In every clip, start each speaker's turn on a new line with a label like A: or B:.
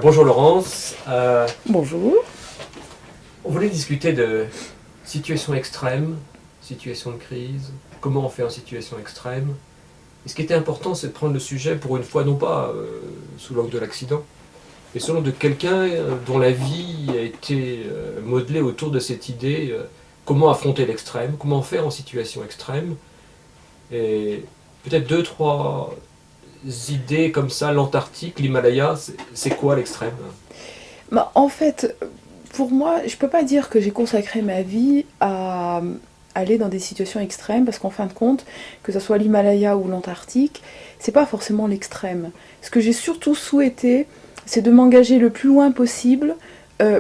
A: Bonjour Laurence.
B: Bonjour.
A: On voulait discuter de situation extrême, situation de crise, comment on fait en situation extrême. Et ce qui était important, c'est de prendre le sujet pour une fois, non pas sous l'angle de l'accident, mais sous l'angle de quelqu'un dont la vie a été modelée autour de cette idée, comment affronter l'extrême, comment faire en situation extrême. Et peut-être deux, trois idées comme ça, l'Antarctique, l'Himalaya, c'est quoi l'extrême?
B: En fait, pour moi, je peux pas dire que j'ai consacré ma vie à aller dans des situations extrêmes, parce qu'en fin de compte, que ce soit l'Himalaya ou l'Antarctique, c'est pas forcément l'extrême. Ce que j'ai surtout souhaité, c'est de m'engager le plus loin possible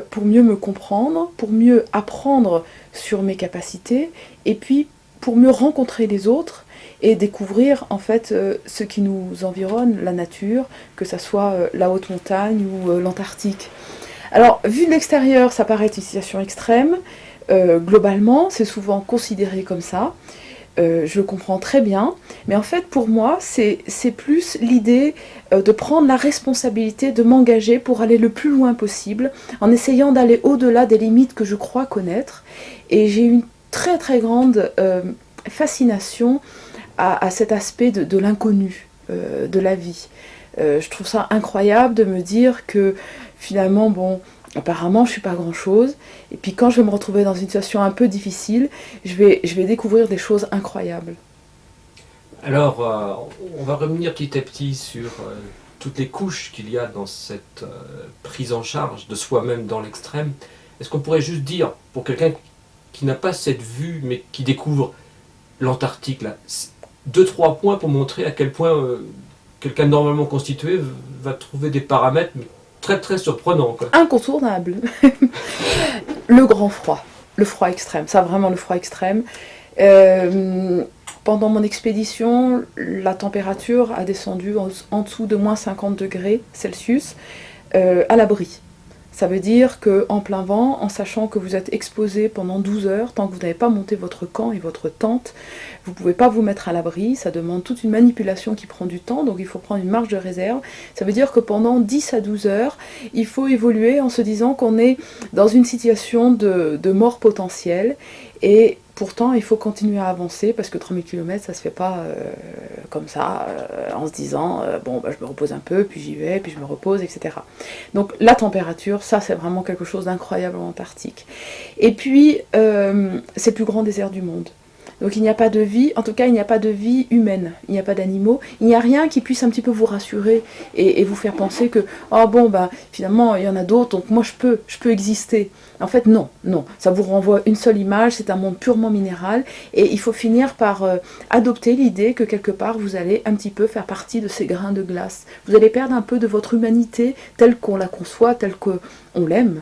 B: pour mieux me comprendre, pour mieux apprendre sur mes capacités, et puis pour mieux rencontrer les autres et découvrir en fait ce qui nous environne, la nature, que ce soit la haute montagne ou l'Antarctique. Alors, vu de l'extérieur, ça paraît une situation extrême. Globalement, c'est souvent considéré comme ça. Je le comprends très bien. Mais en fait, pour moi, c'est plus l'idée de prendre la responsabilité, de m'engager pour aller le plus loin possible, en essayant d'aller au-delà des limites que je crois connaître. Et j'ai une très très grande fascination à cet aspect de l'inconnu de la vie. Je trouve ça incroyable de me dire que finalement, bon, apparemment je suis pas grand chose, et puis quand je vais me retrouver dans une situation un peu difficile, je vais découvrir des choses incroyables.
A: Alors, on va revenir petit à petit sur toutes les couches qu'il y a dans cette prise en charge de soi-même dans l'extrême. Est-ce qu'on pourrait juste dire, pour quelqu'un qui n'a pas cette vue, mais qui découvre l'Antarctique, là, deux, trois points pour montrer à quel point quelqu'un normalement constitué va trouver des paramètres très très surprenants, quoi.
B: Incontournable. Le grand froid, le froid extrême, ça vraiment le froid extrême. Pendant mon expédition, la température a descendu en dessous de moins 50 degrés Celsius à l'abri. Ça veut dire qu'en plein vent, en sachant que vous êtes exposé pendant 12 heures, tant que vous n'avez pas monté votre camp et votre tente, vous ne pouvez pas vous mettre à l'abri, ça demande toute une manipulation qui prend du temps, donc il faut prendre une marge de réserve. Ça veut dire que pendant 10 à 12 heures, il faut évoluer en se disant qu'on est dans une situation de mort potentielle, et pourtant il faut continuer à avancer, parce que 3000 km ça se fait pas comme ça, en se disant bon bah, je me repose un peu, puis j'y vais, puis je me repose, etc. Donc la température, ça c'est vraiment quelque chose d'incroyable en Antarctique. Et puis c'est le plus grand désert du monde. Donc il n'y a pas de vie, en tout cas il n'y a pas de vie humaine, il n'y a pas d'animaux, il n'y a rien qui puisse un petit peu vous rassurer et vous faire penser que oh bon bah finalement il y en a d'autres, donc moi je peux exister. En fait non, ça vous renvoie une seule image, c'est un monde purement minéral, et il faut finir par adopter l'idée que quelque part vous allez un petit peu faire partie de ces grains de glace. Vous allez perdre un peu de votre humanité telle qu'on la conçoit, telle qu'on l'aime.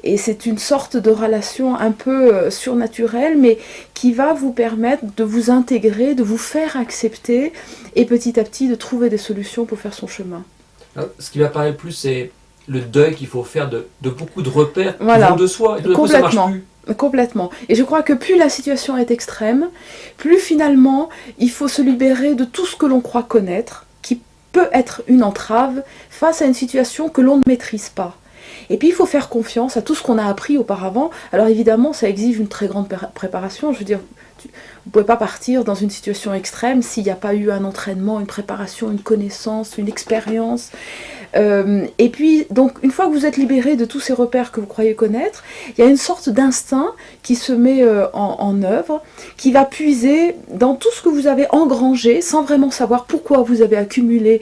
B: Et c'est une sorte de relation un peu surnaturelle, mais qui va vous permettre de vous intégrer, de vous faire accepter, et petit à petit de trouver des solutions pour faire son chemin.
A: Alors, ce qui m'apparaît plus, c'est le deuil qu'il faut faire de beaucoup de repères
B: Voilà.
A: qui vont de soi. Et tout d'un coup, ça marche plus.
B: Complètement. Et je crois que plus la situation est extrême, plus finalement il faut se libérer de tout ce que l'on croit connaître, qui peut être une entrave face à une situation que l'on ne maîtrise pas. Et puis il faut faire confiance à tout ce qu'on a appris auparavant. Alors évidemment, ça exige une très grande préparation. Je veux dire, vous ne pouvez pas partir dans une situation extrême s'il n'y a pas eu un entraînement, une préparation, une connaissance, une expérience. Et puis, donc, une fois que vous êtes libéré de tous ces repères que vous croyez connaître, il y a une sorte d'instinct qui se met en œuvre, qui va puiser dans tout ce que vous avez engrangé, sans vraiment savoir pourquoi vous avez accumulé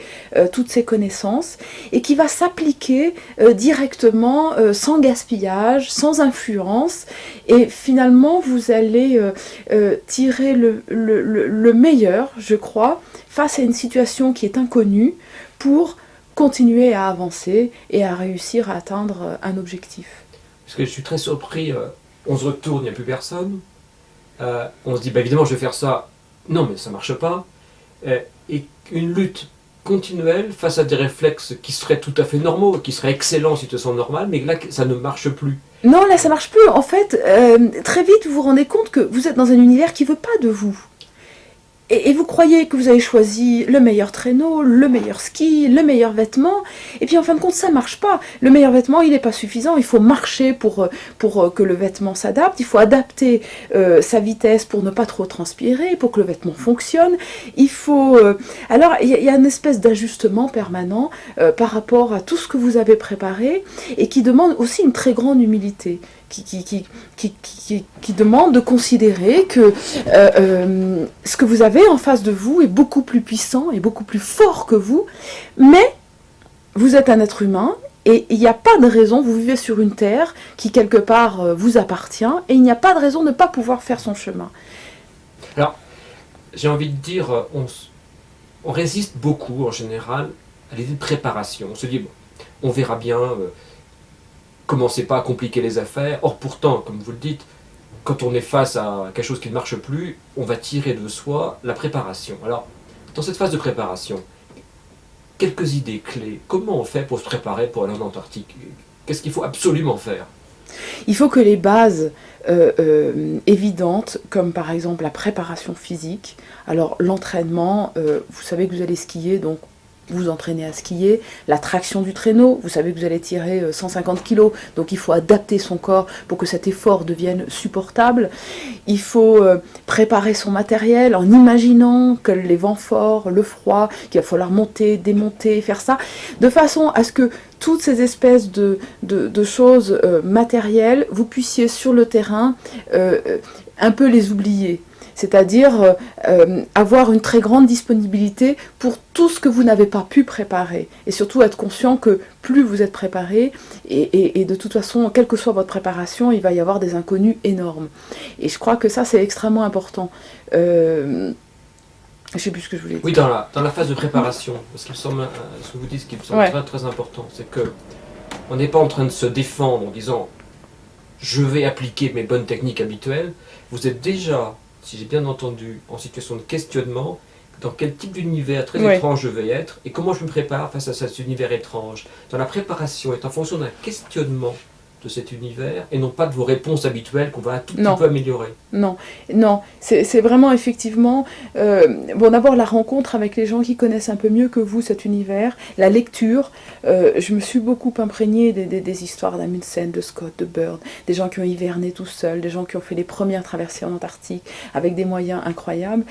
B: toutes ces connaissances, et qui va s'appliquer directement, sans gaspillage, sans influence, et finalement, vous allez tirer le meilleur, je crois, face à une situation qui est inconnue, pour continuer à avancer et à réussir à atteindre un objectif.
A: Parce que je suis très surpris, on se retourne, il n'y a plus personne. On se dit, bah, évidemment, je vais faire ça. Non, mais ça ne marche pas. Et une lutte continuelle face à des réflexes qui seraient tout à fait normaux, qui seraient excellents en situation normale, mais là, ça ne marche plus.
B: Non, là, ça ne marche plus. En fait, très vite, vous vous rendez compte que vous êtes dans un univers qui ne veut pas de vous. et vous croyez que vous avez choisi le meilleur traîneau, le meilleur ski, le meilleur vêtement, et puis en fin de compte ça marche pas. Le meilleur vêtement il n'est pas suffisant, il faut marcher pour que le vêtement s'adapte, il faut adapter sa vitesse pour ne pas trop transpirer, pour que le vêtement fonctionne. Il faut alors il y a une espèce d'ajustement permanent par rapport à tout ce que vous avez préparé et qui demande aussi une très grande humilité. Qui demande de considérer que ce que vous avez en face de vous est beaucoup plus puissant et beaucoup plus fort que vous, mais vous êtes un être humain et il n'y a pas de raison, vous vivez sur une terre qui quelque part vous appartient et il n'y a pas de raison de ne pas pouvoir faire son chemin.
A: Alors, j'ai envie de dire, on résiste beaucoup en général à l'idée de préparation. On se dit, bon, on verra bien. Commencez pas à compliquer les affaires. Or pourtant, comme vous le dites, quand on est face à quelque chose qui ne marche plus, on va tirer de soi la préparation. Alors, dans cette phase de préparation, quelques idées clés. Comment on fait pour se préparer pour aller en Antarctique? Qu'est-ce qu'il faut absolument faire?
B: Il faut que les bases évidentes, comme par exemple la préparation physique, alors l'entraînement, vous savez que vous allez skier, donc vous entraînez à skier, la traction du traîneau, vous savez que vous allez tirer 150 kg, donc il faut adapter son corps pour que cet effort devienne supportable. Il faut préparer son matériel en imaginant que les vents forts, le froid, qu'il va falloir monter, démonter, faire ça, de façon à ce que toutes ces espèces de choses matérielles, vous puissiez sur le terrain un peu les oublier. C'est-à-dire avoir une très grande disponibilité pour tout ce que vous n'avez pas pu préparer. Et surtout être conscient que plus vous êtes préparé, et de toute façon, quelle que soit votre préparation, il va y avoir des inconnus énormes. Et je crois que ça, c'est extrêmement important. Je ne sais plus ce que je voulais dire.
A: Oui, dans la phase de préparation, parce qu'il me semble, ce que vous dites, ce qui me semble très, très important, c'est que on n'est pas en train de se défendre en disant « je vais appliquer mes bonnes techniques habituelles ». Vous êtes déjà, si j'ai bien entendu, en situation de questionnement, dans quel type d'univers très étrange je vais être et comment je me prépare face à cet univers étrange. Dans la préparation est en fonction d'un questionnement de cet univers et non pas de vos réponses habituelles qu'on va un tout petit peu améliorer.
B: Non, c'est vraiment effectivement, bon d'abord la rencontre avec les gens qui connaissent un peu mieux que vous cet univers, la lecture, je me suis beaucoup imprégnée des histoires d'Amundsen, de Scott, de Byrd, des gens qui ont hiverné tout seuls, des gens qui ont fait les premières traversées en Antarctique avec des moyens incroyables.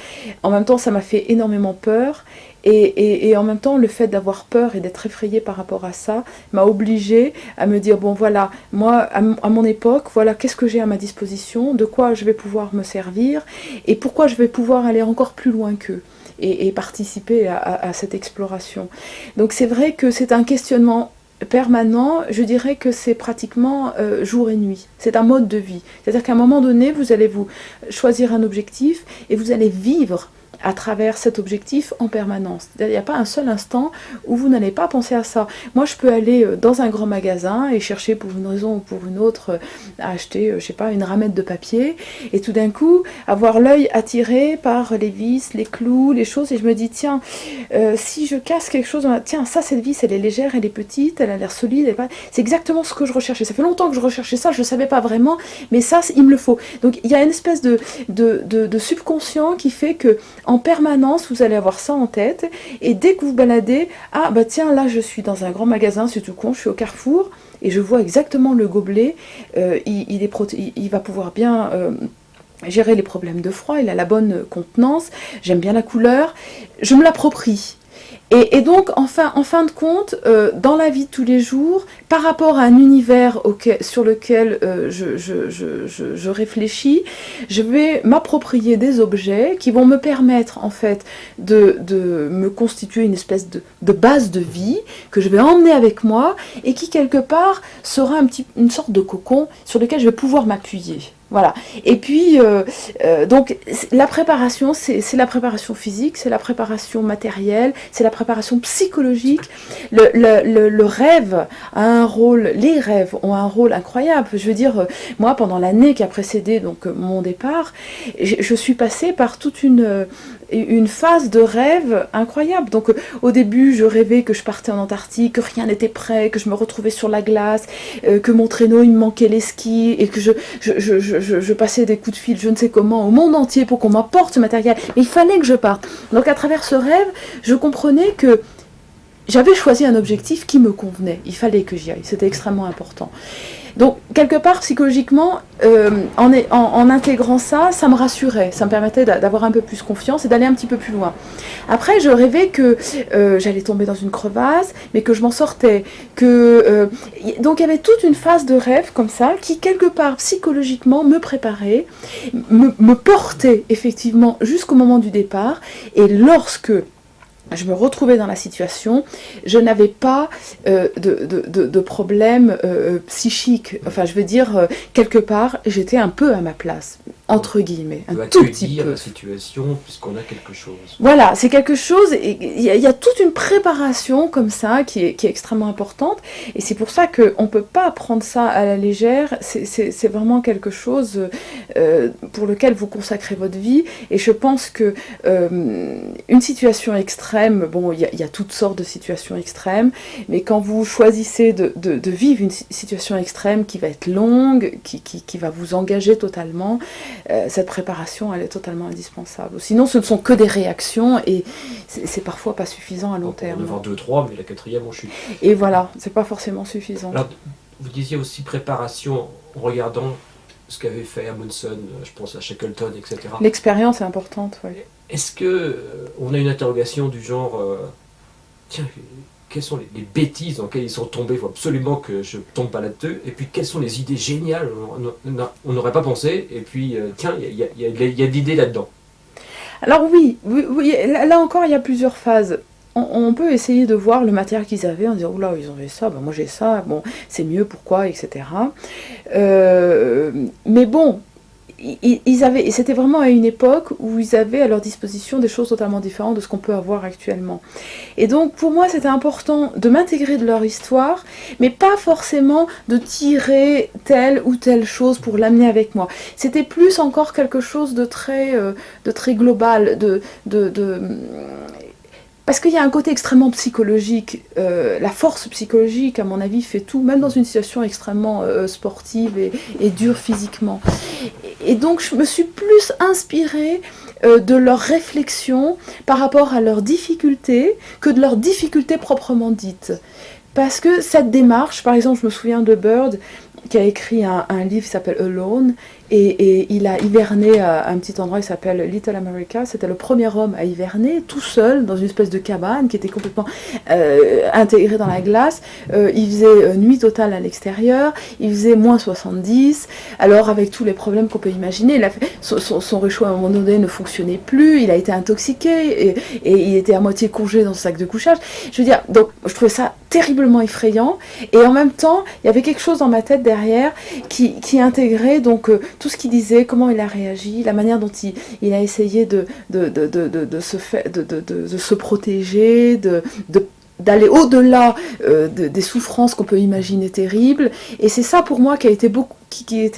B: En même temps ça m'a fait énormément peur. Et en même temps, le fait d'avoir peur et d'être effrayée par rapport à ça m'a obligée à me dire, bon voilà, moi, à mon époque, voilà, qu'est-ce que j'ai à ma disposition, de quoi je vais pouvoir me servir, et pourquoi je vais pouvoir aller encore plus loin qu'eux, et participer à cette exploration. Donc c'est vrai que c'est un questionnement permanent, je dirais que c'est pratiquement jour et nuit. C'est un mode de vie. C'est-à-dire qu'à un moment donné, vous allez vous choisir un objectif, et vous allez vivre à travers cet objectif en permanence. Il n'y a pas un seul instant où vous n'allez pas penser à ça. Moi, je peux aller dans un grand magasin et chercher pour une raison ou pour une autre à acheter, je sais pas, une ramette de papier et tout d'un coup, avoir l'œil attiré par les vis, les clous, les choses et je me dis, tiens, si je casse quelque chose, tiens, ça, cette vis, elle est légère, elle est petite, elle a l'air solide, c'est exactement ce que je recherchais. Ça fait longtemps que je recherchais ça, je ne savais pas vraiment, mais ça, il me le faut. Donc, il y a une espèce de subconscient qui fait que en permanence, vous allez avoir ça en tête, et dès que vous baladez, ah bah tiens, là je suis dans un grand magasin, c'est tout con, je suis au Carrefour, et je vois exactement le gobelet, il va pouvoir bien gérer les problèmes de froid, il a la bonne contenance, j'aime bien la couleur, je me l'approprie. Et donc, en fin de compte, dans la vie de tous les jours, par rapport à un univers sur lequel je réfléchis, je vais m'approprier des objets qui vont me permettre, en fait, de me constituer une espèce de base de vie que je vais emmener avec moi et qui, quelque part, sera une sorte de cocon sur lequel je vais pouvoir m'appuyer. Voilà. Et puis, donc, la préparation, c'est la préparation physique, c'est la préparation matérielle, c'est la préparation psychologique. Le rêve a un rôle, les rêves ont un rôle incroyable. Je veux dire, moi, pendant l'année qui a précédé donc mon départ, je suis passée par toute une une phase de rêve incroyable. Donc au début, je rêvais que je partais en Antarctique, que rien n'était prêt, que je me retrouvais sur la glace, que mon traîneau, il me manquait les skis, et que je passais des coups de fil, je ne sais comment, au monde entier pour qu'on m'apporte ce matériel. Mais il fallait que je parte. Donc à travers ce rêve, je comprenais que j'avais choisi un objectif qui me convenait. Il fallait que j'y aille. C'était extrêmement important. Donc, quelque part, psychologiquement, en intégrant ça, ça me rassurait. Ça me permettait d'avoir un peu plus confiance et d'aller un petit peu plus loin. Après, je rêvais que j'allais tomber dans une crevasse, mais que je m'en sortais. Donc, il y avait toute une phase de rêve comme ça, qui, quelque part, psychologiquement, me préparait, me portait, effectivement, jusqu'au moment du départ. Et lorsque je me retrouvais dans la situation, je n'avais pas de problème psychique. Enfin, je veux dire, quelque part, j'étais un peu à ma place, entre guillemets, un tout petit peu.
A: La situation, puisqu'on a quelque chose.
B: Voilà, c'est quelque chose, et il y a toute une préparation comme ça qui est extrêmement importante, et c'est pour ça qu'on ne peut pas prendre ça à la légère. C'est vraiment quelque chose pour lequel vous consacrez votre vie, et je pense que une situation extrême, bon, il y a toutes sortes de situations extrêmes, mais quand vous choisissez de vivre une situation extrême qui va être longue, qui va vous engager totalement, cette préparation, elle est totalement indispensable. Sinon, ce ne sont que des réactions, et c'est parfois pas suffisant à long terme.
A: On en vend 2-3, mais la quatrième, on chute.
B: Et voilà, c'est pas forcément suffisant.
A: Alors, vous disiez aussi préparation en regardant ce qu'avait fait Amundsen, je pense à Shackleton, etc.
B: L'expérience est importante, oui.
A: Est-ce que on a une interrogation du genre, tiens, quelles sont les bêtises dans lesquelles ils sont tombés, il faut absolument que je tombe pas là-dessus, et puis quelles sont les idées géniales, on n'aurait pas pensé, et puis tiens, il y a de l'idée là-dedans.
B: Alors oui, là encore, il y a plusieurs phases. On peut essayer de voir le matériel qu'ils avaient en disant « Oula, ils ont fait ça, ben moi j'ai ça, bon, c'est mieux, pourquoi, etc. » Mais bon, c'était vraiment à une époque où ils avaient à leur disposition des choses totalement différentes de ce qu'on peut avoir actuellement. Et donc pour moi c'était important de m'intégrer de leur histoire, mais pas forcément de tirer telle ou telle chose pour l'amener avec moi. C'était plus encore quelque chose de très global, parce qu'il y a un côté extrêmement psychologique. La force psychologique, à mon avis, fait tout, même dans une situation extrêmement sportive et dure physiquement. Et donc, je me suis plus inspirée de leurs réflexions par rapport à leurs difficultés que de leurs difficultés proprement dites. Parce que cette démarche, par exemple, je me souviens de Bird, qui a écrit un livre qui s'appelle Alone, et il a hiverné à un petit endroit qui s'appelle Little America. C'était le premier homme à hiverner, tout seul, dans une espèce de cabane qui était complètement intégrée dans la glace. Il faisait nuit totale à l'extérieur, il faisait moins 70, alors avec tous les problèmes qu'on peut imaginer. Son réchaud à un moment donné ne fonctionnait plus, il a été intoxiqué, et il était à moitié congelé dans son sac de couchage. Je veux dire, donc je trouvais ça terriblement effrayant, et en même temps, il y avait quelque chose dans ma tête derrière qui intégrait donc tout ce qu'il disait, comment il a réagi, la manière dont il a essayé de se protéger, d'aller au-delà des souffrances qu'on peut imaginer terribles. Et c'est ça pour moi qui a été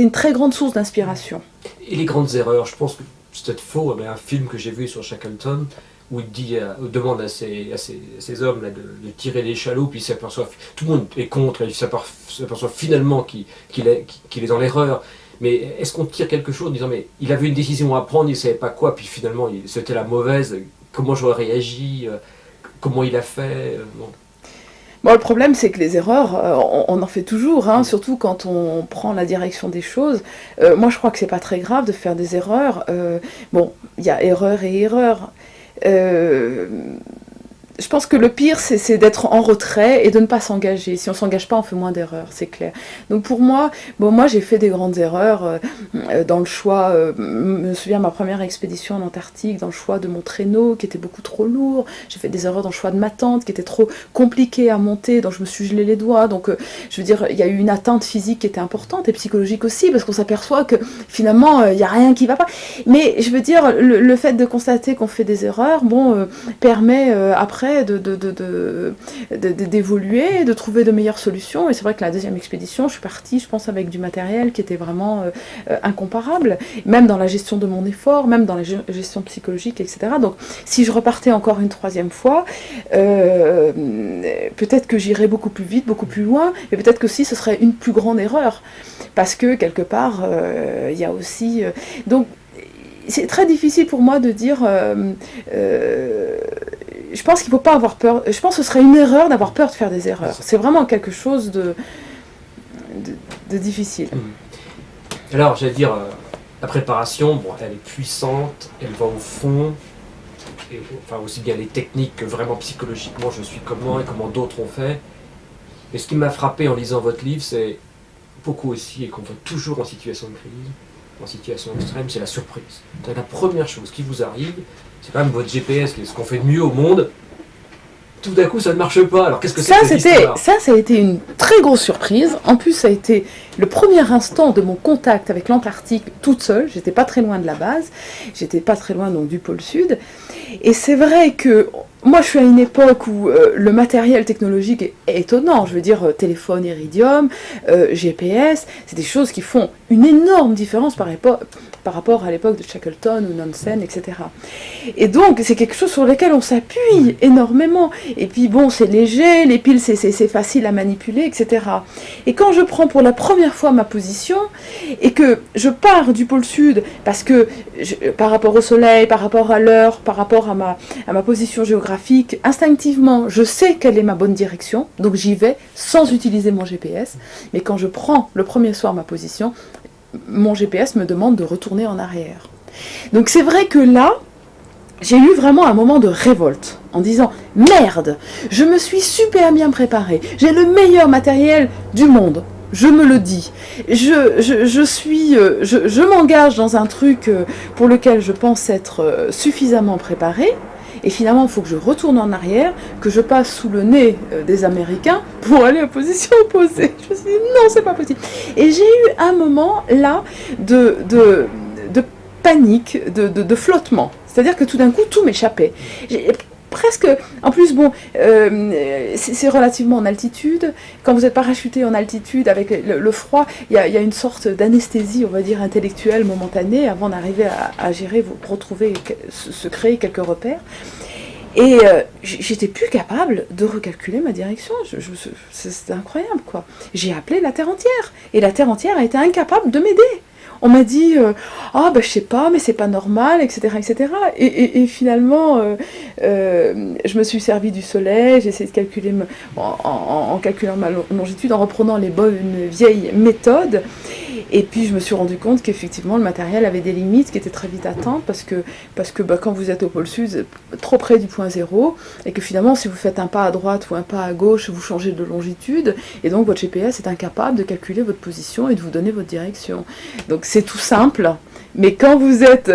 B: une très grande source d'inspiration.
A: Et les grandes erreurs, je pense que c'est peut-être faux, mais un film que j'ai vu sur Shackleton, où il demande à ces hommes là, de tirer l'échalot, puis il s'aperçoit, tout le monde est contre, et il s'aperçoit finalement qu'il est dans l'erreur. Mais est-ce qu'on tire quelque chose en disant, mais il avait une décision à prendre, il ne savait pas quoi, puis finalement c'était la mauvaise, comment j'aurais réagi, comment il a fait bon.
B: Bon, le problème, c'est que les erreurs, on en fait toujours, hein, surtout quand on prend la direction des choses. Moi, je crois que c'est pas très grave de faire des erreurs. Bon, il y a erreur et erreur. Je pense que le pire, c'est d'être en retrait et de ne pas s'engager. Si on ne s'engage pas, on fait moins d'erreurs, c'est clair. Donc pour moi, moi j'ai fait des grandes erreurs dans le choix. Je me souviens de ma première expédition en Antarctique, dans le choix de mon traîneau qui était beaucoup trop lourd. J'ai fait des erreurs dans le choix de ma tente qui était trop compliquée à monter, donc je me suis gelé les doigts. Donc je veux dire, il y a eu une atteinte physique qui était importante et psychologique aussi, parce qu'on s'aperçoit que finalement, il n'y a rien qui ne va pas. Mais je veux dire, le fait de constater qu'on fait des erreurs, permet après permettrait d'évoluer, de trouver de meilleures solutions. Et c'est vrai que la deuxième expédition, je suis partie, je pense, avec du matériel qui était vraiment incomparable, même dans la gestion de mon effort, même dans la gestion psychologique, etc. Donc, si je repartais encore une troisième fois, peut-être que j'irais beaucoup plus vite, beaucoup plus loin, mais peut-être que aussi ce serait une plus grande erreur. Parce que, quelque part, il y a aussi... donc, c'est très difficile pour moi de dire... je pense qu'il ne faut pas avoir peur. Je pense que ce serait une erreur d'avoir peur de faire des erreurs. C'est vraiment quelque chose de difficile.
A: Alors, j'allais dire, la préparation, bon, elle est puissante, elle va au fond, et, enfin aussi bien les techniques que vraiment psychologiquement, je suis comment et comment d'autres ont fait. Et ce qui m'a frappé en lisant votre livre, c'est beaucoup aussi, et qu'on voit toujours en situation de crise, en situation extrême, c'est la surprise. C'est la première chose qui vous arrive, c'est quand même votre GPS, qui est ce qu'on fait de mieux au monde. Tout d'un coup, ça ne marche pas. Alors, qu'est-ce que c'est que cette histoire ?
B: Ça a été une très grosse surprise. En plus, ça a été le premier instant de mon contact avec l'Antarctique toute seule. J'étais pas très loin de la base. J'étais pas très loin donc du pôle Sud. Et c'est vrai que moi, je suis à une époque où le matériel technologique est étonnant. Je veux dire, téléphone Iridium, GPS, c'est des choses qui font une énorme différence par rapport à l'époque de Shackleton ou Nansen, etc. Et donc, c'est quelque chose sur lequel on s'appuie énormément. Et puis, bon, c'est léger, les piles, c'est facile à manipuler, etc. Et quand je prends pour la première fois ma position, et que je pars du pôle Sud, parce que par rapport au Soleil, par rapport à l'heure, par rapport à ma position géographique, instinctivement, je sais quelle est ma bonne direction, donc j'y vais sans utiliser mon GPS. Mais quand je prends le premier soir ma position, mon GPS me demande de retourner en arrière. Donc c'est vrai que là, j'ai eu vraiment un moment de révolte, en disant « Merde, je me suis super bien préparée, j'ai le meilleur matériel du monde, je me le dis. Je m'engage dans un truc pour lequel je pense être suffisamment préparée, et finalement, il faut que je retourne en arrière, que je passe sous le nez des Américains pour aller en position opposée. Je me suis dit, non, c'est pas possible. Et j'ai eu un moment, là, de panique, de flottement. C'est-à-dire que tout d'un coup, tout m'échappait. Presque, en plus, bon, c'est relativement en altitude. Quand vous êtes parachuté en altitude avec le froid, il y a une sorte d'anesthésie, on va dire, intellectuelle momentanée avant d'arriver à gérer, vous retrouver, se créer quelques repères. Et j'étais plus capable de recalculer ma direction. C'était incroyable, quoi. J'ai appelé la Terre entière. Et la Terre entière a été incapable de m'aider. On m'a dit je sais pas, mais c'est pas normal, etc., etc. Et finalement, je me suis servi du soleil, j'ai essayé de calculer en calculant ma longitude, en reprenant les bonnes vieilles méthodes. Et puis je me suis rendu compte qu'effectivement le matériel avait des limites qui étaient très vite atteintes parce que quand vous êtes au pôle sud, trop près du point zéro, et que finalement si vous faites un pas à droite ou un pas à gauche, vous changez de longitude, et donc votre GPS est incapable de calculer votre position et de vous donner votre direction. Donc c'est tout simple, mais quand vous êtes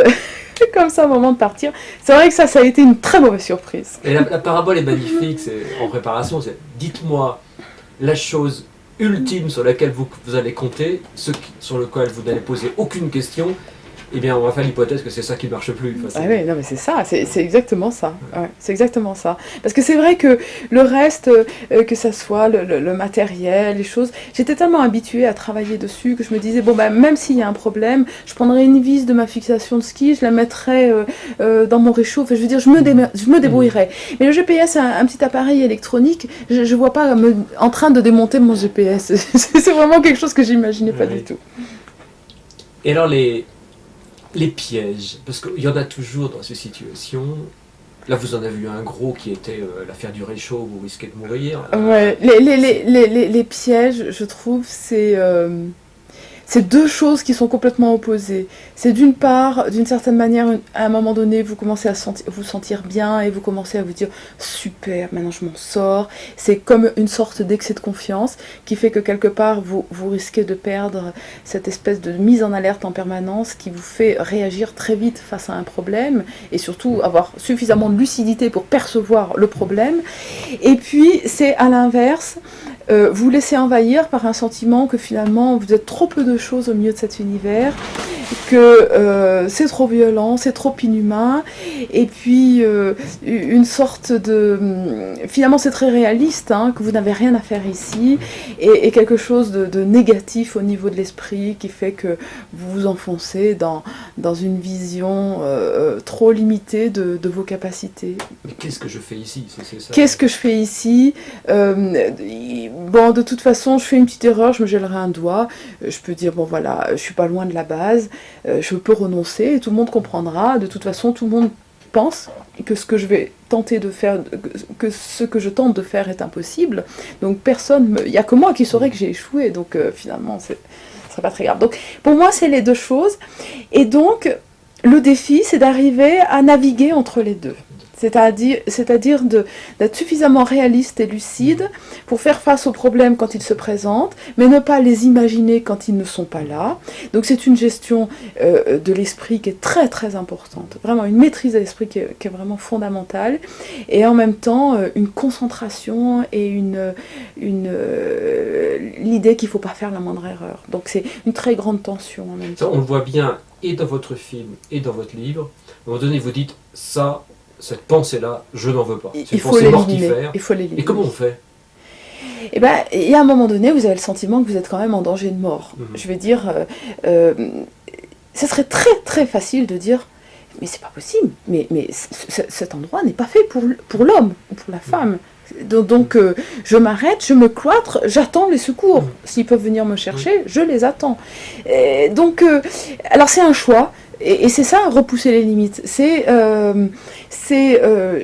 B: comme ça au moment de partir, c'est vrai que ça a été une très mauvaise surprise.
A: Et la parabole est magnifique, en préparation, c'est dites-moi la chose ultime sur laquelle vous allez compter, sur lequel vous n'allez poser aucune question, eh bien on va faire l'hypothèse que c'est ça qui ne marche plus.
B: Enfin, oui, non mais c'est ça, c'est exactement ça. Ouais, c'est exactement ça. Parce que c'est vrai que le reste, que ça soit le matériel, les choses, j'étais tellement habituée à travailler dessus que je me disais, même s'il y a un problème, je prendrais une vis de ma fixation de ski, je la mettrais dans mon réchaud, enfin, je veux dire, je me débrouillerais. Mais le GPS, c'est un petit appareil électronique, je ne vois pas en train de démonter mon GPS. C'est vraiment quelque chose que j'imaginais pas du tout.
A: Et alors les pièges, parce qu'il y en a toujours dans ces situations. Là, vous en avez eu un gros qui était l'affaire du réchaud où vous risquez de mourir.
B: Ouais, les pièges, je trouve, c'est deux choses qui sont complètement opposées. C'est d'une part, d'une certaine manière, à un moment donné, vous commencez à vous sentir bien et vous commencez à vous dire « super, maintenant je m'en sors ». C'est comme une sorte d'excès de confiance qui fait que quelque part, vous risquez de perdre cette espèce de mise en alerte en permanence qui vous fait réagir très vite face à un problème et surtout avoir suffisamment de lucidité pour percevoir le problème. Et puis, c'est à l'inverse, vous laissez envahir par un sentiment que finalement, vous êtes trop peu de choses au milieu de cet univers que c'est trop violent, c'est trop inhumain, et puis une sorte de... Finalement c'est très réaliste, hein, que vous n'avez rien à faire ici, et quelque chose de négatif au niveau de l'esprit qui fait que vous vous enfoncez dans une vision trop limitée de vos capacités.
A: Mais qu'est-ce que je fais ici? C'est ça.
B: Qu'est-ce que je fais ici? Bon, de toute façon, je fais une petite erreur, je me gèlerai un doigt. Je peux dire, bon voilà, je suis pas loin de la base, je peux renoncer, et tout le monde comprendra. De toute façon, tout le monde pense que ce que je vais tenter de faire, que ce que je tente de faire est impossible. Donc personne, il n'y a que moi qui saurait que j'ai échoué. Donc finalement, ce serait pas très grave. Donc pour moi, c'est les deux choses. Et donc, le défi, c'est d'arriver à naviguer entre les deux. C'est-à-dire d'être suffisamment réaliste et lucide pour faire face aux problèmes quand ils se présentent, mais ne pas les imaginer quand ils ne sont pas là. Donc c'est une gestion de l'esprit qui est très très importante, vraiment une maîtrise de l'esprit qui est vraiment fondamentale, et en même temps une concentration et l'idée qu'il ne faut pas faire la moindre erreur. Donc c'est une très grande tension en même temps.
A: Ça, on le voit bien et dans votre film et dans votre livre. À un moment donné, vous dites, cette pensée-là, je n'en veux pas.
B: Il faut l'éliminer.
A: Et comment on fait?
B: Eh ben, il y a un moment donné, vous avez le sentiment que vous êtes quand même en danger de mort. Je vais dire, ce serait très très facile de dire, mais c'est pas possible, mais cet endroit n'est pas fait pour l'homme ou pour la femme. Donc je m'arrête, je me cloître, j'attends les secours. S'ils peuvent venir me chercher, je les attends. Donc, alors c'est un choix. Et c'est ça, repousser les limites. C'est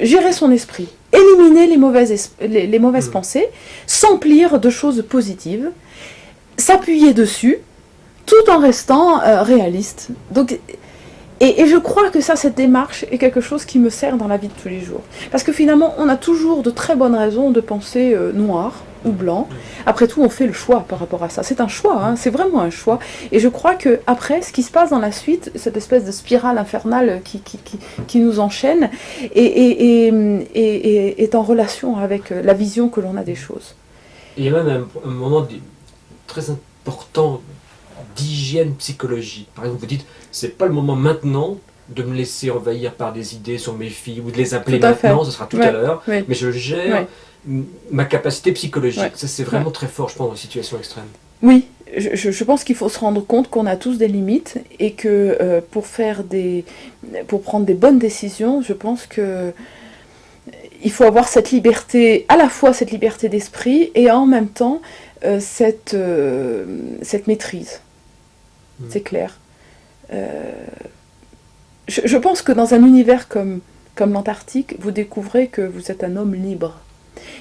B: gérer son esprit, éliminer les mauvaises pensées, s'emplir de choses positives, s'appuyer dessus, tout en restant réaliste. Donc, et je crois que cette démarche est quelque chose qui me sert dans la vie de tous les jours. Parce que finalement, on a toujours de très bonnes raisons de penser noir ou blanc. Après tout, on fait le choix par rapport à ça. C'est un choix, hein, c'est vraiment un choix. Et je crois que après, ce qui se passe dans la suite, cette espèce de spirale infernale qui nous enchaîne, est en relation avec la vision que l'on a des choses.
A: Il y a même un moment très important d'hygiène psychologique. Par exemple, vous dites, c'est pas le moment maintenant de me laisser envahir par des idées sur mes filles ou de les appeler maintenant, ce sera tout à l'heure, mais je gère ma capacité psychologique. Ça, c'est vraiment très fort, je pense, dans une situation extrême.
B: Oui, je pense qu'il faut se rendre compte qu'on a tous des limites et que pour prendre des bonnes décisions, je pense que il faut avoir cette liberté, à la fois cette liberté d'esprit et en même temps cette maîtrise. C'est clair. Je pense que dans un univers comme l'Antarctique, vous découvrez que vous êtes un homme libre.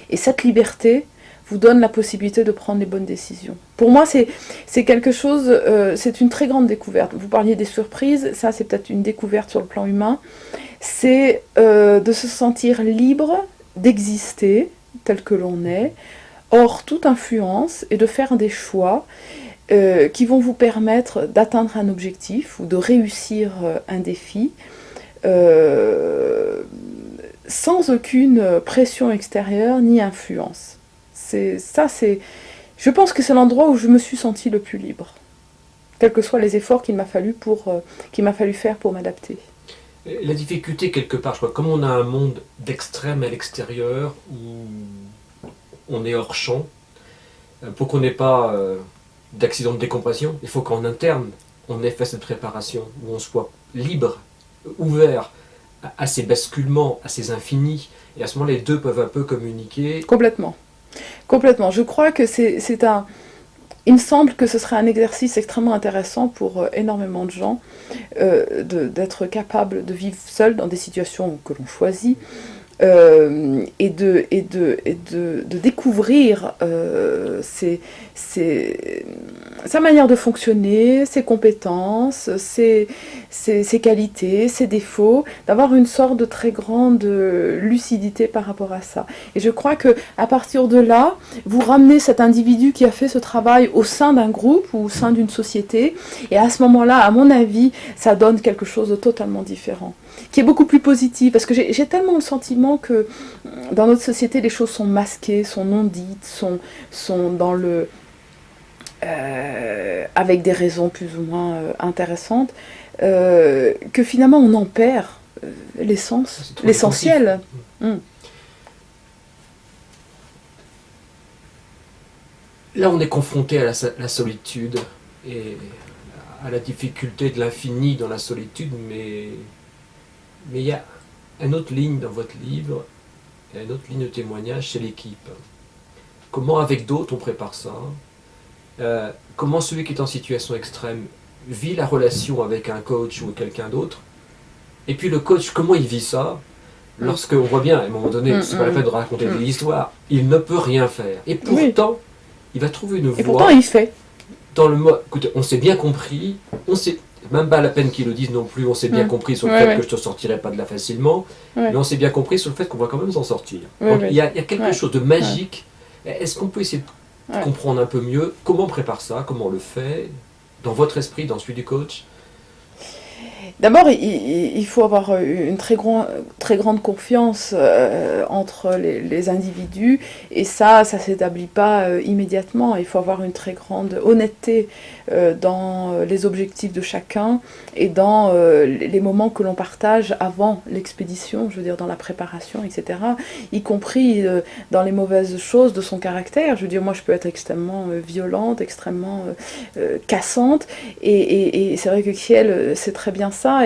B: Et cette liberté vous donne la possibilité de prendre les bonnes décisions. Pour moi, c'est quelque chose, c'est une très grande découverte. Vous parliez des surprises, ça c'est peut-être une découverte sur le plan humain. C'est de se sentir libre d'exister tel que l'on est, hors toute influence, et de faire des choix qui vont vous permettre d'atteindre un objectif ou de réussir un défi sans aucune pression extérieure ni influence. Je pense que c'est l'endroit où je me suis sentie le plus libre, quels que soient les efforts qu'il m'a fallu faire pour m'adapter.
A: La difficulté quelque part, je crois, comme on a un monde d'extrême à l'extérieur où on est hors champ, pour qu'on n'ait pas d'accident de décompression, il faut qu'en interne, on ait fait cette préparation, où on soit libre, ouvert à ces basculements, à ces infinis, et à ce moment les deux peuvent un peu communiquer.
B: Complètement. Je crois que il me semble que ce serait un exercice extrêmement intéressant pour énormément de gens, d'être capable de vivre seul dans des situations que l'on choisit, et de découvrir sa manière de fonctionner, ses compétences, ses qualités, ses défauts, d'avoir une sorte de très grande lucidité par rapport à ça. Et je crois qu'à partir de là, vous ramenez cet individu qui a fait ce travail au sein d'un groupe ou au sein d'une société, et à ce moment-là, à mon avis, ça donne quelque chose de totalement différent, qui est beaucoup plus positif, parce que j'ai tellement le sentiment que dans notre société, les choses sont masquées, sont non dites, sont dans avec des raisons plus ou moins intéressantes, que finalement on en perd l'essence, l'essentiel.
A: Là, on est confronté à la solitude et à la difficulté de l'infini dans la solitude, mais il y a une autre ligne dans votre livre, et une autre ligne de témoignage, c'est l'équipe. Comment avec d'autres on prépare ça? Comment celui qui est en situation extrême vit la relation avec un coach ou quelqu'un d'autre? Et puis le coach, comment il vit ça? Lorsqu'on voit bien, à un moment donné, c'est pas la peine de raconter des histoires, il ne peut rien faire. Et pourtant, il va trouver une voie.
B: Et pourtant, il fait.
A: Dans le mode, écoutez, on s'est bien compris, on s'est, même pas la peine qu'ils le disent non plus, on s'est bien compris sur le fait que je ne te sortirai pas de là facilement, mais on s'est bien compris sur le fait qu'on va quand même s'en sortir. Donc il y a quelque chose de magique. Est-ce qu'on peut essayer de comprendre un peu mieux comment on prépare ça, comment on le fait, dans votre esprit, dans celui du coach?
B: D'abord, il faut avoir une très grande confiance entre les individus, et ça s'établit pas immédiatement. Il faut avoir une très grande honnêteté dans les objectifs de chacun et dans les moments que l'on partage avant l'expédition, je veux dire dans la préparation, etc. Y compris dans les mauvaises choses de son caractère. Je veux dire, moi je peux être extrêmement violente, extrêmement cassante, et c'est vrai que Kiel sait très bien ça,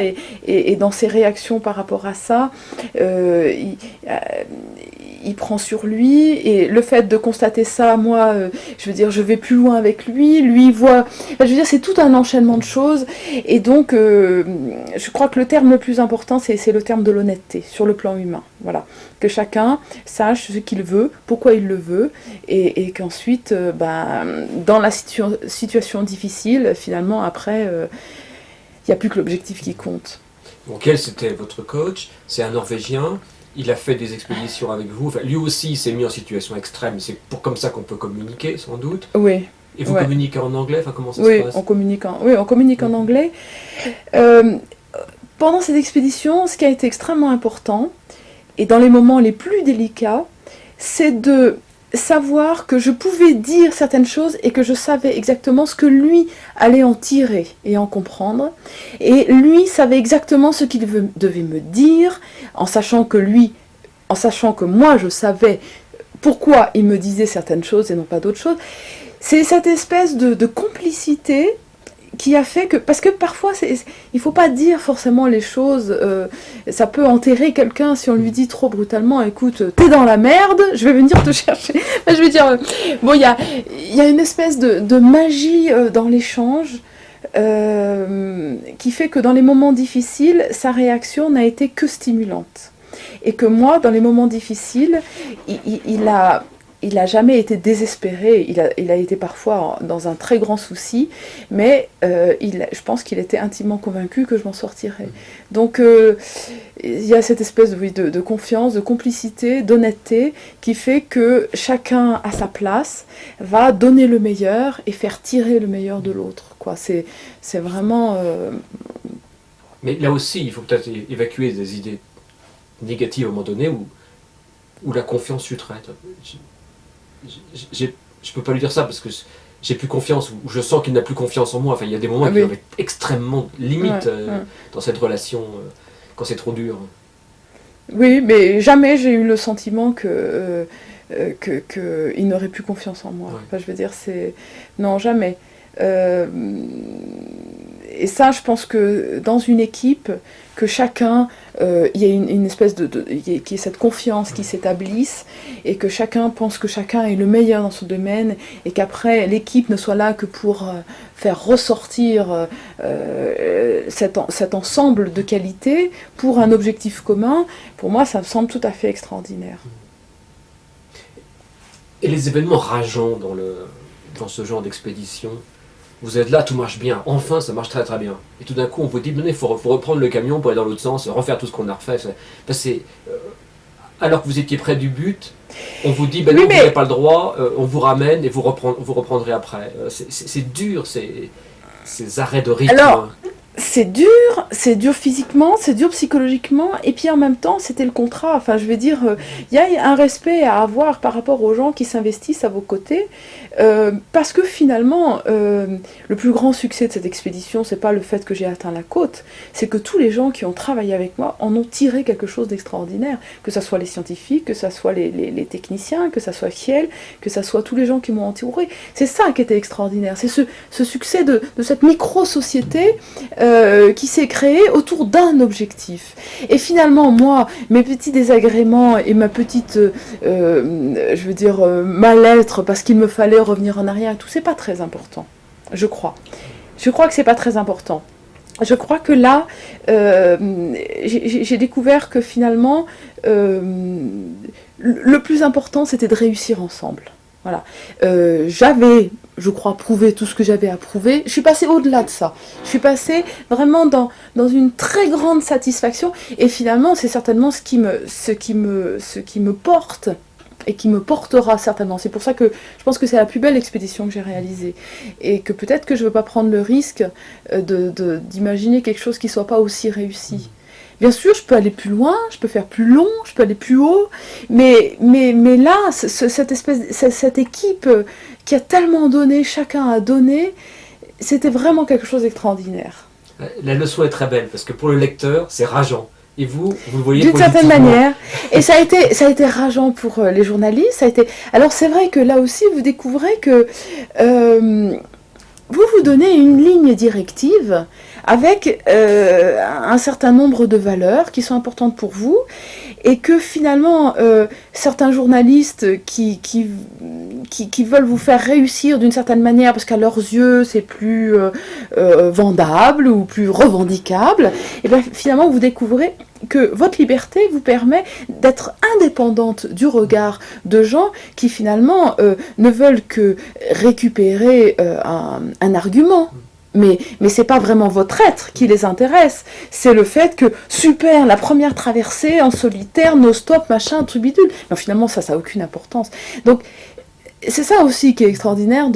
B: et dans ses réactions par rapport à ça, il prend sur lui, et le fait de constater ça, moi, je veux dire, je vais plus loin avec lui, lui voit, je veux dire, c'est tout un enchaînement de choses, et donc, je crois que le terme le plus important, c'est le terme de l'honnêteté, sur le plan humain, voilà, que chacun sache ce qu'il veut, pourquoi il le veut, et qu'ensuite, dans la situation difficile, finalement, après, il n'y a plus que l'objectif qui compte.
A: Bon, quel c'était votre coach? C'est un Norvégien. Il a fait des expéditions avec vous. Enfin, lui aussi, il s'est mis en situation extrême. C'est comme ça qu'on peut communiquer, sans doute.
B: Oui.
A: Et vous communiquez en anglais? Enfin, comment ça
B: se
A: passe?
B: On communique en anglais. Pendant cette expédition, ce qui a été extrêmement important, et dans les moments les plus délicats, c'est de savoir que je pouvais dire certaines choses et que je savais exactement ce que lui allait en tirer et en comprendre. Et lui savait exactement ce qu'il devait me dire, en sachant que moi je savais pourquoi il me disait certaines choses et non pas d'autres choses. C'est cette espèce de complicité qui a fait que, parce que parfois il faut pas dire forcément les choses, ça peut enterrer quelqu'un si on lui dit trop brutalement, écoute, t'es dans la merde, je vais venir te chercher. Je veux dire, bon, il y a une espèce de magie dans l'échange qui fait que dans les moments difficiles, sa réaction n'a été que stimulante, et que moi, dans les moments difficiles, il n'a jamais été désespéré, il a été parfois dans un très grand souci, mais je pense qu'il était intimement convaincu que je m'en sortirais. Donc il y a cette espèce de confiance, de complicité, d'honnêteté, qui fait que chacun à sa place va donner le meilleur et faire tirer le meilleur de l'autre, quoi. C'est vraiment...
A: Mais là aussi, il faut peut-être évacuer des idées négatives à un moment donné où la confiance fut traite. Je peux pas lui dire ça parce que j'ai plus confiance, ou je sens qu'il n'a plus confiance en moi. Enfin, il y a des moments qui doivent être extrêmement limites dans cette relation quand c'est trop dur.
B: Oui, mais jamais j'ai eu le sentiment qu'il n'aurait plus confiance en moi. Enfin, je veux dire, non, jamais. Et ça, je pense que dans une équipe, que chacun, il y a une espèce qu'il y ait cette confiance qui s'établisse, et que chacun pense que chacun est le meilleur dans son domaine, et qu'après l'équipe ne soit là que pour faire ressortir cet ensemble de qualités pour un objectif commun. Pour moi, ça me semble tout à fait extraordinaire.
A: Et les événements rageants dans ce genre d'expédition, vous êtes là, tout marche bien, enfin ça marche très très bien. Et tout d'un coup on vous dit, il faut reprendre le camion pour aller dans l'autre sens, refaire tout ce qu'on a refait. Alors que vous étiez près du but, on vous dit, vous n'avez pas le droit, on vous ramène et vous reprendrez après. C'est dur, ces arrêts de rythme.
B: Alors, c'est dur physiquement, c'est dur psychologiquement, et puis en même temps, c'était le contrat. Enfin, je veux dire, il y a un respect à avoir par rapport aux gens qui s'investissent à vos côtés, parce que finalement, le plus grand succès de cette expédition, c'est pas le fait que j'ai atteint la côte, c'est que tous les gens qui ont travaillé avec moi en ont tiré quelque chose d'extraordinaire, que ce soit les scientifiques, que ce soit les techniciens, que ce soit Kiel, que ce soit tous les gens qui m'ont entouré. C'est ça qui était extraordinaire, c'est ce succès de cette micro-société qui s'est créé autour d'un objectif. Et finalement, moi, mes petits désagréments et ma petite, je veux dire, mal-être, parce qu'il me fallait revenir en arrière, tout, c'est pas très important, je crois. Je crois que c'est pas très important. Je crois que là, j'ai découvert que finalement, le plus important, c'était de réussir ensemble. Voilà. J'avais, je crois, prouvé tout ce que j'avais à prouver. Je suis passée au-delà de ça. Je suis passée vraiment dans une très grande satisfaction. Et finalement, c'est certainement ce qui me porte et qui me portera certainement. C'est pour ça que je pense que c'est la plus belle expédition que j'ai réalisée. Et que peut-être que je ne veux pas prendre le risque d'imaginer quelque chose qui ne soit pas aussi réussi. Bien sûr, je peux aller plus loin, je peux faire plus long, je peux aller plus haut, mais là, cette équipe qui a tellement donné, chacun a donné, c'était vraiment quelque chose d'extraordinaire.
A: La leçon est très belle, parce que pour le lecteur, c'est rageant. Et vous le voyez
B: d'une certaine
A: positivement.
B: manière. Et ça a été rageant pour les journalistes. Alors c'est vrai que là aussi, vous découvrez que vous donnez une ligne directive avec un certain nombre de valeurs qui sont importantes pour vous, et que finalement certains journalistes qui veulent vous faire réussir d'une certaine manière parce qu'à leurs yeux c'est plus vendable ou plus revendicable, et bien finalement vous découvrez que votre liberté vous permet d'être indépendante du regard de gens qui finalement ne veulent que récupérer un argument. Mais c'est pas vraiment votre être qui les intéresse, c'est le fait que, super, la première traversée en solitaire, no stop, machin, truc bidule. Mais finalement, ça n'a aucune importance. Donc, c'est ça aussi qui est extraordinaire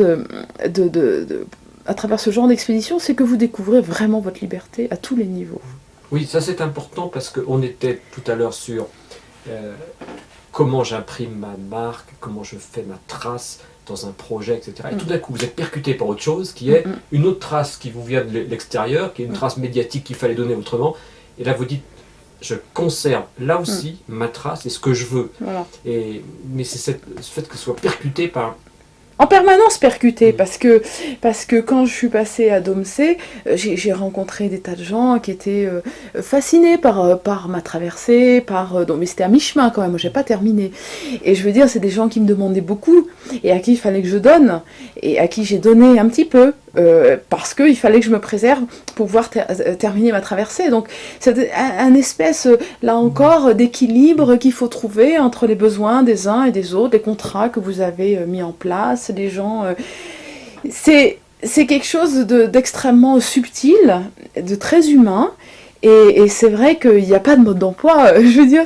B: à travers ce genre d'expédition, c'est que vous découvrez vraiment votre liberté à tous les niveaux.
A: Oui, ça c'est important parce qu'on était tout à l'heure sur comment j'imprime ma marque, comment je fais ma trace dans un projet, etc. Et tout d'un coup, vous êtes percuté par autre chose qui est une autre trace qui vous vient de l'extérieur, qui est une trace médiatique qu'il fallait donner autrement. Et là, vous dites, je conserve là aussi ma trace et ce que je veux.
B: Voilà.
A: Mais c'est ce fait que ce soit percuté par...
B: En permanence percuté, parce que quand je suis passée à Domsé, j'ai rencontré des tas de gens qui étaient fascinés par ma traversée, mais c'était à mi-chemin quand même, j'ai pas terminé. Et je veux dire, c'est des gens qui me demandaient beaucoup, et à qui il fallait que je donne, et à qui j'ai donné un petit peu, parce qu'il fallait que je me préserve pour pouvoir terminer ma traversée. Donc c'est un espèce, là encore, d'équilibre qu'il faut trouver entre les besoins des uns et des autres, les contrats que vous avez mis en place, les gens... c'est quelque chose d'extrêmement subtil, de très humain. Et c'est vrai qu'il n'y a pas de mode d'emploi, je veux dire,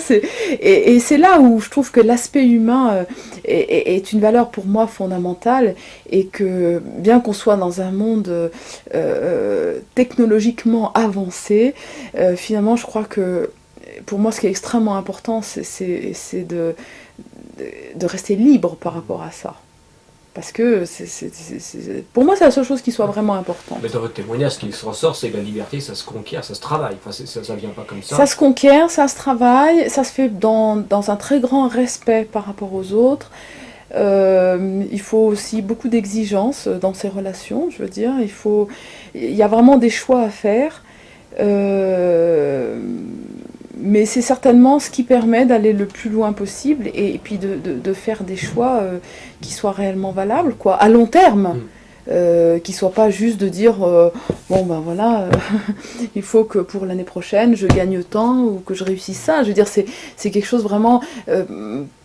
B: et c'est là où je trouve que l'aspect humain est une valeur pour moi fondamentale, et que bien qu'on soit dans un monde technologiquement avancé, finalement je crois que pour moi ce qui est extrêmement important, c'est de rester libre par rapport à ça. Parce que pour moi, c'est la seule chose qui soit vraiment importante.
A: Mais dans votre témoignage, ce qui se ressort, c'est que la liberté, ça se conquiert, ça se travaille. Enfin, ça ne vient pas comme ça.
B: Ça se conquiert, ça se travaille, ça se fait dans un très grand respect par rapport aux autres. Il faut aussi beaucoup d'exigences dans ces relations, je veux dire. Il y a vraiment des choix à faire. Mais c'est certainement ce qui permet d'aller le plus loin possible, et puis de faire des choix qui soient réellement valables, quoi, à long terme. Qui ne soit pas juste de dire bon ben voilà, il faut que pour l'année prochaine je gagne tant ou que je réussisse ça. Je veux dire, c'est quelque chose vraiment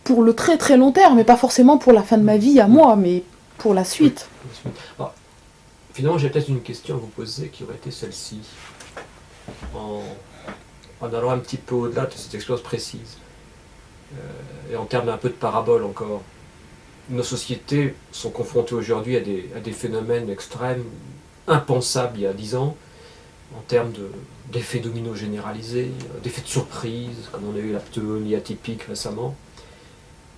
B: pour le très très long terme, mais pas forcément pour la fin de ma vie à moi, mais pour la suite.
A: Alors, finalement, j'ai peut-être une question à vous poser qui aurait été celle-ci. En allant un petit peu au-delà de cette expérience précise, et en termes un peu de parabole encore, nos sociétés sont confrontées aujourd'hui à des phénomènes extrêmes, impensables il y a 10 ans, en termes d'effets domino généralisés, d'effets de surprise, comme on a eu la pneumonie atypique récemment.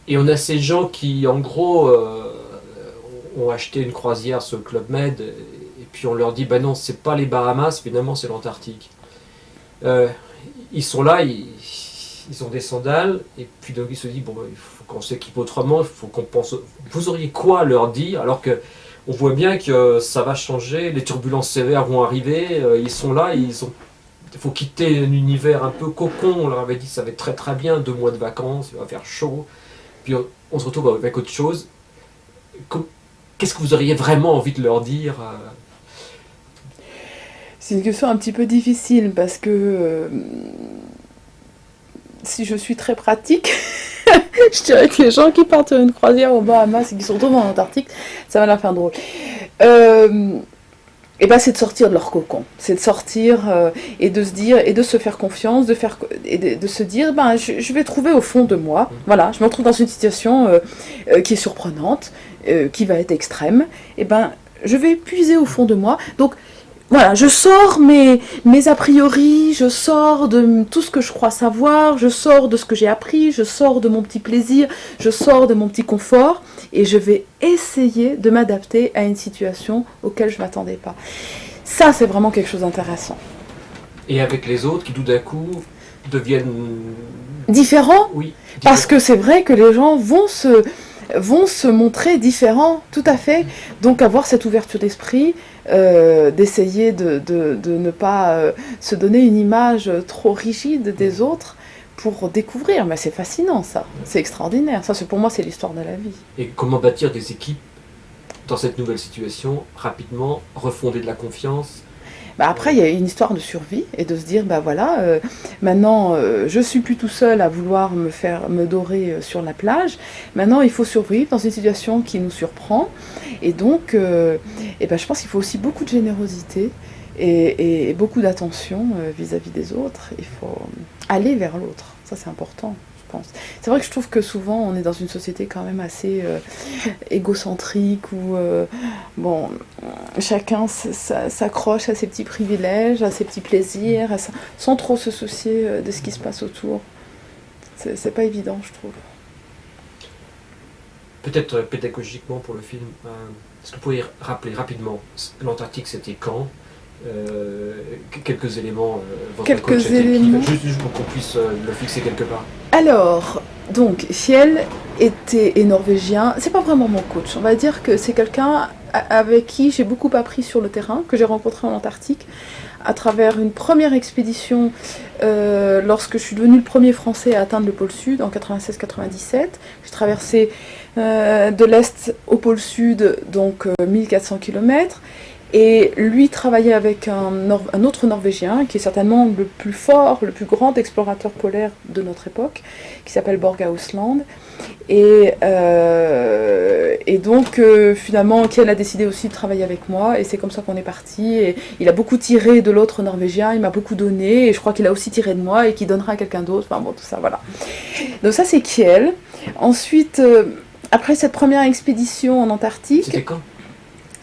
A: Et on a ces gens qui, en gros, ont acheté une croisière sur le Club Med, et puis on leur dit, ben non, c'est pas les Bahamas, finalement c'est l'Antarctique. Ils sont là, ils ont des sandales, et puis donc ils se disent, bon, il faut qu'on s'équipe autrement, il faut qu'on pense... Vous auriez quoi à leur dire, alors que on voit bien que ça va changer, les turbulences sévères vont arriver, ils sont là, il faut quitter un univers un peu cocon, on leur avait dit ça va être très très bien, 2 mois de vacances, il va faire chaud, puis on se retrouve avec autre chose. Qu'est-ce que vous auriez vraiment envie de leur dire
B: C'est une question un petit peu difficile parce que si je suis très pratique, je dirais que les gens qui partent sur une croisière aux Bahamas et qui se retrouvent en Antarctique, ça va leur faire drôle. Et ben c'est de sortir de leur cocon, c'est de sortir et de se dire et de se faire confiance, de se dire ben je vais trouver au fond de moi, voilà, je me retrouve dans une situation qui est surprenante, qui va être extrême, et ben je vais puiser au fond de moi. Donc voilà, je sors mes a priori, je sors de tout ce que je crois savoir, je sors de ce que j'ai appris, je sors de mon petit plaisir, je sors de mon petit confort, et je vais essayer de m'adapter à une situation auquel je ne m'attendais pas. Ça, c'est vraiment quelque chose d'intéressant.
A: Et avec les autres qui, tout d'un coup, deviennent...
B: Différents ?
A: Oui.
B: Parce que c'est vrai que les gens vont se montrer différents, tout à fait. Donc avoir cette ouverture d'esprit, d'essayer de ne pas se donner une image trop rigide des autres pour découvrir. Mais c'est fascinant, ça. C'est extraordinaire. Ça, pour moi, c'est l'histoire de la vie.
A: Et comment bâtir des équipes dans cette nouvelle situation, rapidement, refonder de la confiance?
B: Bah après, il y a une histoire de survie et de se dire, bah voilà, maintenant, je suis plus tout seul à vouloir me dorer sur la plage. Maintenant, il faut survivre dans une situation qui nous surprend. Et donc, et ben, je pense qu'il faut aussi beaucoup de générosité et beaucoup d'attention vis-à-vis des autres. Il faut aller vers l'autre. Ça, c'est important. C'est vrai que je trouve que souvent on est dans une société quand même assez égocentrique où bon, chacun s'accroche à ses petits privilèges, à ses petits plaisirs, sans trop se soucier de ce qui se passe autour. C'est pas évident, je trouve.
A: Peut-être pédagogiquement pour le film, est-ce que vous pourriez rappeler rapidement l'Antarctique, c'était quand? Quelques éléments, votre coach était qui, juste pour qu'on puisse le fixer quelque part.
B: Alors, donc, Kjell est norvégien. C'est pas vraiment mon coach. On va dire que c'est quelqu'un avec qui j'ai beaucoup appris sur le terrain, que j'ai rencontré en Antarctique, à travers une première expédition lorsque je suis devenu le premier Français à atteindre le pôle Sud en 96-97. J'ai traversé de l'Est au pôle Sud, donc 1400 km. Et lui travaillait avec un autre Norvégien, qui est certainement le plus fort, le plus grand explorateur polaire de notre époque, qui s'appelle Borge Ausland. Et donc, finalement, Kjell a décidé aussi de travailler avec moi, et c'est comme ça qu'on est parti. Et il a beaucoup tiré de l'autre Norvégien, il m'a beaucoup donné, et je crois qu'il a aussi tiré de moi, et qu'il donnera à quelqu'un d'autre. Enfin bon, tout ça, voilà. Donc ça, c'est Kjell. Ensuite, après cette première expédition en Antarctique...
A: C'était quand ?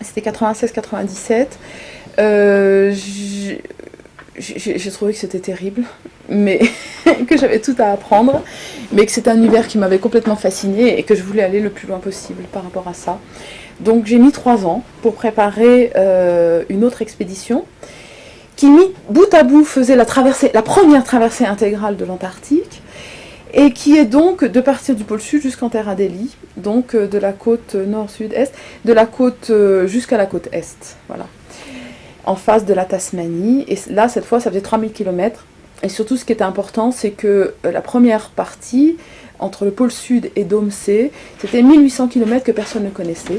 B: C'était 96-97. J'ai trouvé que c'était terrible, mais que j'avais tout à apprendre, mais que c'était un univers qui m'avait complètement fascinée et que je voulais aller le plus loin possible par rapport à ça. Donc j'ai mis 3 ans pour préparer une autre expédition qui, mis bout à bout, faisait la première traversée intégrale de l'Antarctique, et qui est donc de partir du pôle Sud jusqu'en Terre Adélie, donc de la côte nord-sud-est, de la côte jusqu'à la côte est, voilà, en face de la Tasmanie. Et là, cette fois, ça faisait 3000 km. Et surtout, ce qui était important, c'est que la première partie, entre le pôle Sud et Dôme C, c'était 1800 km que personne ne connaissait,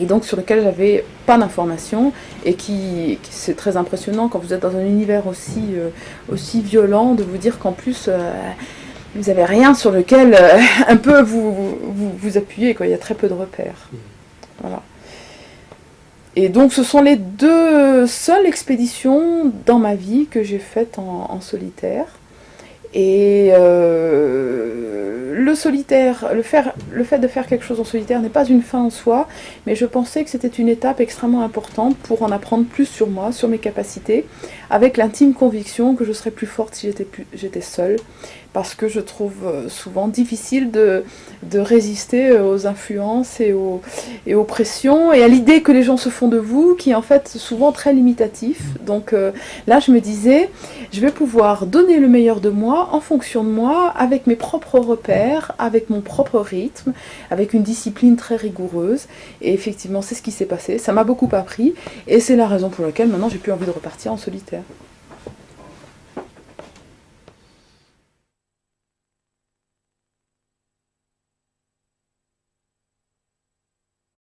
B: et donc sur lequel j'avais pas d'informations, et qui c'est très impressionnant quand vous êtes dans un univers aussi violent, de vous dire qu'en plus... vous n'avez rien sur lequel un peu vous appuyer, quoi. Il y a très peu de repères. Voilà. Et donc ce sont les 2 seules expéditions dans ma vie que j'ai faites en solitaire. Et le solitaire, le fait de faire quelque chose en solitaire n'est pas une fin en soi, mais je pensais que c'était une étape extrêmement importante pour en apprendre plus sur moi, sur mes capacités, avec l'intime conviction que je serais plus forte si j'étais seule, parce que je trouve souvent difficile de résister aux influences et aux pressions, et à l'idée que les gens se font de vous, qui est en fait souvent très limitatif. Donc là, je me disais, je vais pouvoir donner le meilleur de moi, en fonction de moi, avec mes propres repères, avec mon propre rythme, avec une discipline très rigoureuse. Et effectivement, c'est ce qui s'est passé. Ça m'a beaucoup appris, et c'est la raison pour laquelle maintenant j'ai plus envie de repartir en solitaire.